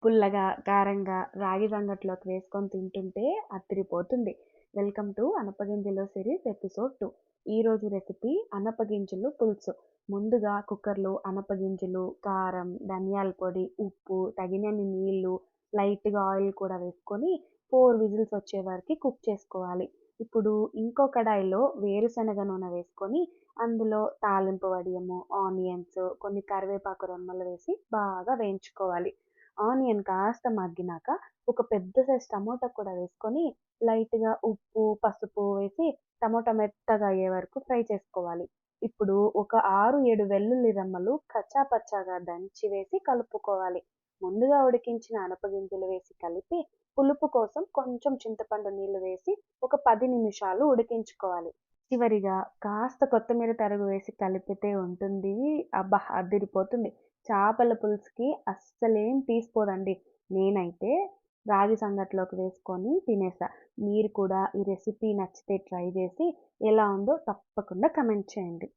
పుల్లగా, కారంగా రాగి సంగట్లోకి వేసుకొని తింటుంటే అదిరిపోతుంది. వెల్కమ్ టు అనపగింజలు సిరీస్ ఎపిసోడ్ 2. ఈరోజు రెసిపీ అనపగింజలు పులుసు. ముందుగా కుక్కర్‌లో అనపగింజలు, కారం, ధనియాల పొడి, ఉప్పు, తగినన్ని నీళ్లు, లైట్‌గా ఆయిల్ కూడా వేసుకొని 4 విజిల్స్ వచ్చే వరకి కుక్ చేసుకోవాలి. ఇప్పుడు ఇంకో కడాయిలో వేరుశనగ నూనె వేసుకొని అందులో తాలింపు వడియము, ఆనియన్స్, కొన్ని కరివేపాకు రెమ్మలు వేసి బాగా వేయించుకోవాలి. ఆనియన్ కాస్త మగ్గినాక ఒక పెద్ద సైజ్ టమోటా కూడా వేసుకొని లైట్‌గా ఉప్పు, పసుపు వేసి టమోటా మెత్తగా అయ్యే వరకు ఫ్రై చేసుకోవాలి. ఇప్పుడు ఒక 6, 7 వెల్లుల్లి రెమ్మలు కచ్చా పచ్చాగా దంచి వేసి కలుపుకోవాలి. ముందుగా ఉడికించిన అనపగింజలు వేసి కలిపి పులుపు కోసం కొంచెం చింతపండు నీళ్లు వేసి ఒక 10 నిమిషాలు ఉడికించుకోవాలి. చివరిగా కాస్త కొత్తిమీర తరుగు వేసి కలిపితే ఉంటుంది. అబ్బా! అదిరిపోతుంది. చేపల పులుసుకి అస్సలేం తీసిపోదండి. నేనైతే రాగి సంగట్లోకి వేసుకొని తినేసా. మీరు కూడా ఈ రెసిపీ నచ్చితే ట్రై చేసి ఎలా ఉందో తప్పకుండా కమెంట్ చేయండి.